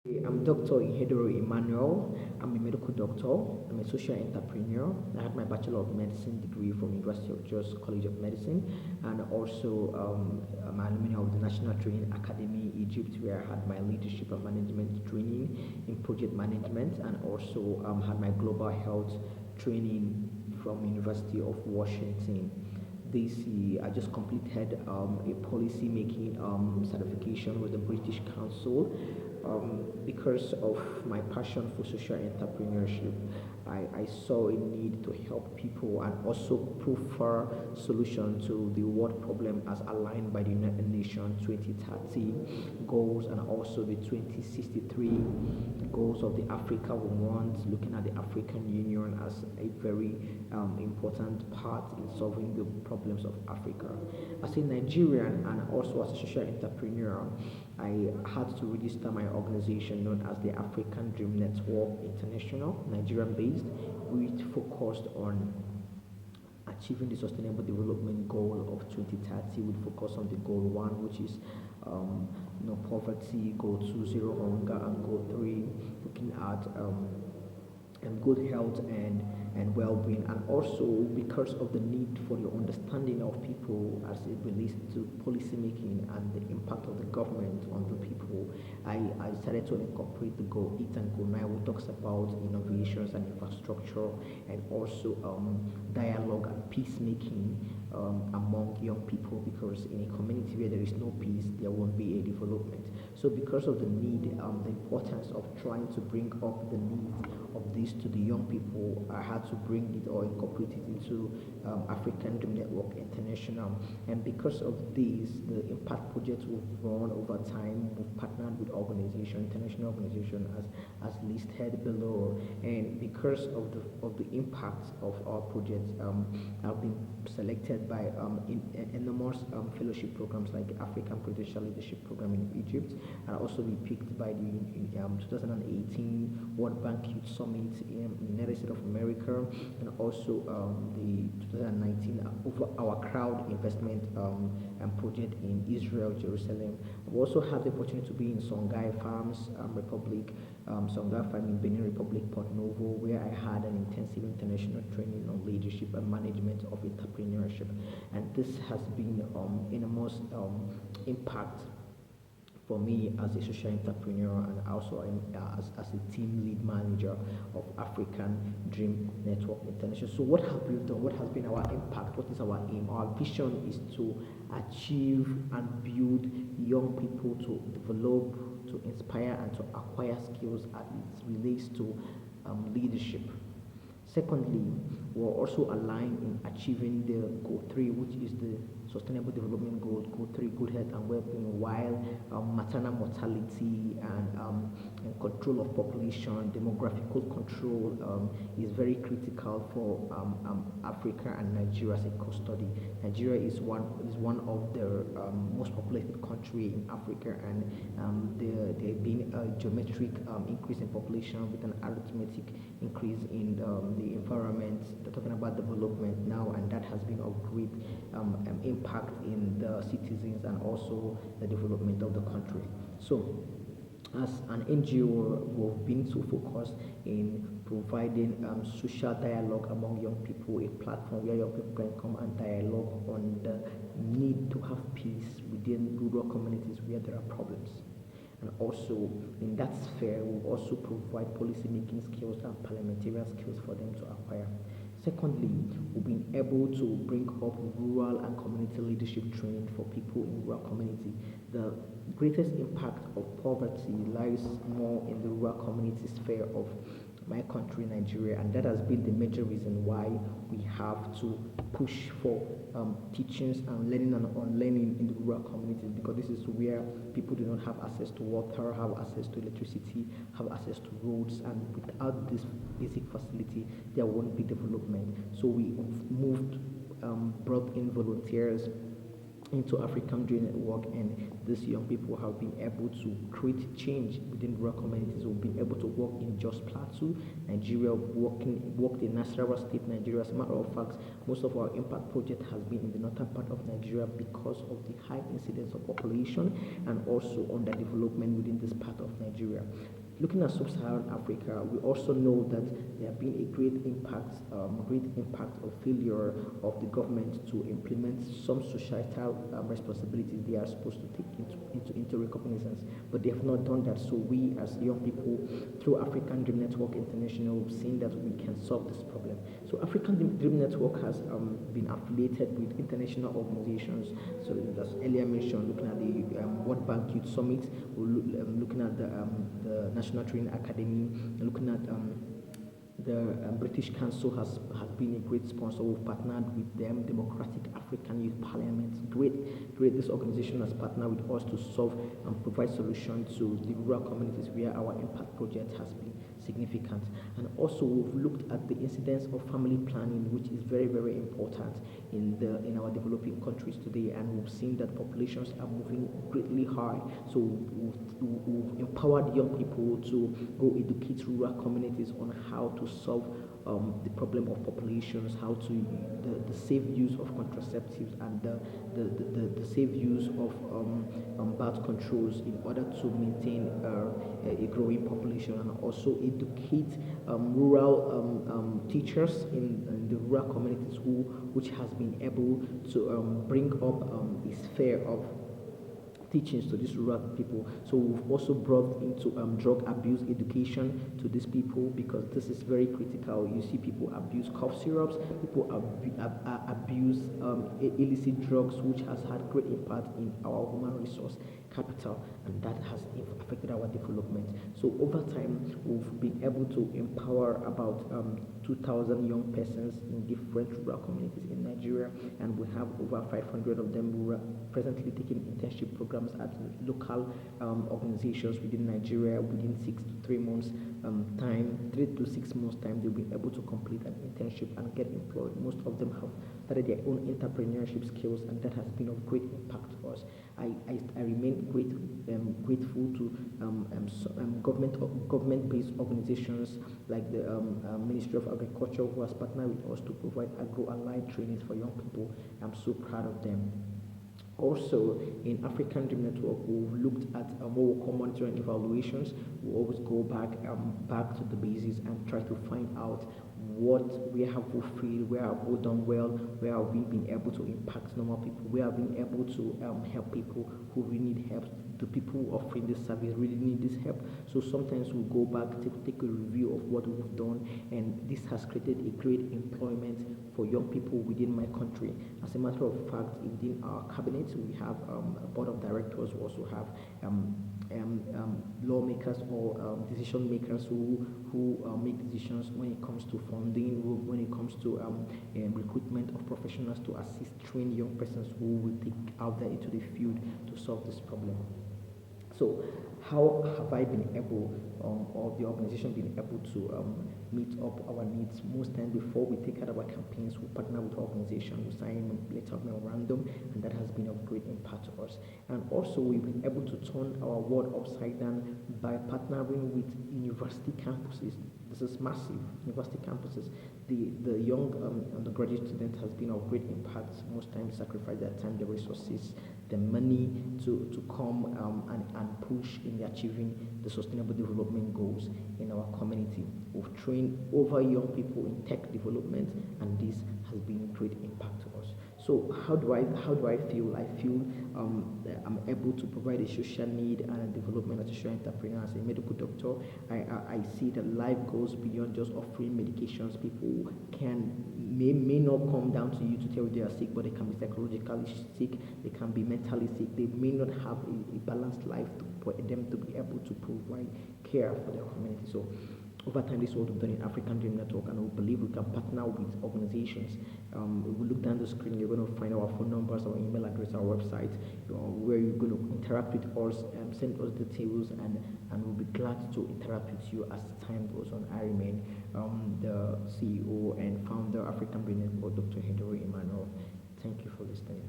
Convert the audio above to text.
I'm Dr. Ihedoro Emmanuel. I'm a medical doctor. I'm a social entrepreneur. I had my Bachelor of Medicine degree from University of Jos College of Medicine, and also I'm an alumni of the National Training Academy, Egypt, where I had my leadership and management training in project management, and also had my global health training from University of Washington. This year, I just completed a policy making certification with the British Council. Because of my passion for social entrepreneurship, I saw a need to help people and also prefer solution to the world problem as aligned by the United Nations 2030 goals and also the 2063 goals of the Africa we want, looking at the African Union as a very important part in solving the problems of Africa. As a Nigerian and also as a social entrepreneur, I had to register my organization known as the African Dream Network International, Nigerian based, which focused on achieving the sustainable development goal of 2030 with focus on the goal 1, which is no poverty, goal 2 zero hunger, and goal 3 looking at good health and well-being, and also because of the need for the understanding of people as it relates to policy making and the impact of the government on the people. I decided to incorporate the goal 8 and goal 9, which talks about innovations and infrastructure, and also dialogue and peacemaking among young people, because in a community where there is no peace there won't be a development. So because of the need, the importance of trying to bring up the needs of this to the young people, I had to bring it or incorporate it into African Dream Network International. And because of this, the impact projects we've run over time, we've partnered with international organization as listed below. And because of the impact of our projects, I've been selected by enormous fellowship programs like African Presidential Leadership Program in Egypt, and also be picked by the 2018 World Bank Youth Summit in the United States of America, and also the 2019 over our crowd investment project in Israel, Jerusalem. We also had the opportunity to be in Songhai Farms Republic, Songhai Farm in Benin Republic, Port Novo, where I had an intensive international training on leadership and management of entrepreneurship. And this has been enormous impact for me as a social entrepreneur, and also as a team lead manager of African Dream Network International. So what have we done? What has been our impact? What is our aim? Our vision is to achieve and build young people to develop, to inspire, and to acquire skills as it relates to leadership. Secondly, we're also aligned in achieving the goal 3, which is the sustainable development goal, goal 3, good health and well-being, while maternal mortality and control of population, demographical control is very critical for Africa and Nigeria as a case study. Nigeria is one of the most populated country in Africa, and there been a geometric increase in population with an arithmetic increase in the environment. They're talking about development now, and that has been of great impact in the citizens and also the development of the country. So as an NGO, we've been so focused in providing social dialogue among young people, a platform where young people can come and dialogue on the need to have peace within rural communities where there are problems. And also in that sphere, we also provide policy making skills and parliamentarian skills for them to acquire. Secondly, we've been able to bring up rural and community leadership training for people in rural community. The greatest impact of poverty lies more in the rural community sphere of my country, Nigeria, and that has been the major reason why we have to push for teachings and learning and unlearning in the rural communities, because this is where people do not have access to water, have access to electricity, have access to roads, and without this basic facility, there won't be development. So we moved, brought in volunteers into African Dream Network, and these young people have been able to create change within rural communities. We've been able to work in Jos Plateau, Nigeria, worked in Nasarawa State, Nigeria. As a matter of fact, most of our impact project has been in the northern part of Nigeria because of the high incidence of population and also underdevelopment within this part of Nigeria. Looking at sub-Saharan Africa, we also know that there have been a great impact of failure of the government to implement some societal responsibilities they are supposed to take into recognizance, but they have not done that. So we, as young people, through African Dream Network International, have seen that we can solve this problem. So African Dream Network has been affiliated with international organizations. So as earlier mentioned, looking at the World Bank Youth Summit, looking at the National Training Academy, looking at the British Council has been a great sponsor. We've partnered with them. Democratic African Youth Parliament, great. This organization has partnered with us to solve and provide solutions to the rural communities where our impact project has been significant. And also we've looked at the incidence of family planning, which is very, very important in our developing countries today, and we've seen that populations are moving greatly high. So we've empowered young people to go educate rural communities on how to solve the problem of populations, how to the safe use of contraceptives and the safe use of birth controls in order to maintain a growing population, and also educate rural teachers in the rural communities which has been able to bring up a sphere of teachings to these rural people. So we've also brought into drug abuse education to these people, because this is very critical. You see people abuse cough syrups, people abuse illicit drugs, which has had great impact in our human resource capital, and that has affected our development. So over time, we've been able to empower about 2,000 young persons in different rural communities in Nigeria, and we have over 500 of them who are presently taking internship programs at local organizations within Nigeria. Within 3 to 6 months time, they'll be able to complete an internship and get employed. Most of them have started their own entrepreneurship skills, and that has been of great impact to us. I remain grateful to government-based organizations like the Ministry of Agriculture, who has partnered with us to provide agro-allied trainings for young people. I'm so proud of them. Also, in African Dream Network, we've looked at what we call monitoring evaluations. We always go back to the basis and try to find out where have we failed, where have we done well, where have we been able to impact normal people, where have we been able to help people who really need help. The people offering this service really need this help. So sometimes we go back to take a review of what we've done, and this has created a great employment for young people within my country. As a matter of fact, within our cabinet, we have a board of directors. We also have lawmakers or decision makers who make decisions when it comes to funding, when it comes to recruitment of professionals to assist train young persons who will take out there into the field to solve this problem. So how have I been able, or the organization been able to meet up our needs? Most times before we take out our campaigns, we partner with organizations, we sign a letter of memorandum, and that has been of great impact to us. And also we've been able to turn our world upside down by partnering with university campuses. This is massive, university campuses. The young undergraduate student has been of great impact. Most times sacrifice their time, their resources, the money to come and push in achieving the sustainable development goals in our community. We've trained over young people in tech development, and this has been a great impact to us. So how do I feel? I feel I'm able to provide a social need and a development as a social entrepreneur. As a medical doctor, I see that life goes beyond just offering medications. People may not come down to you to tell you they are sick, but they can be psychologically sick, they can be mentally sick, they may not have a balanced life for them to be able to provide care for their community. So over time, this is what we've done in African Dream Network, and we believe we can partner with organizations. We look down the screen, you're going to find our phone numbers, our email address, our website, where you're going to interact with us, send us details, and we'll be glad to interact with you as time goes on. I remain the CEO and founder of African Dream Network, Dr. Ihedoro Emmanuel. Thank you for listening.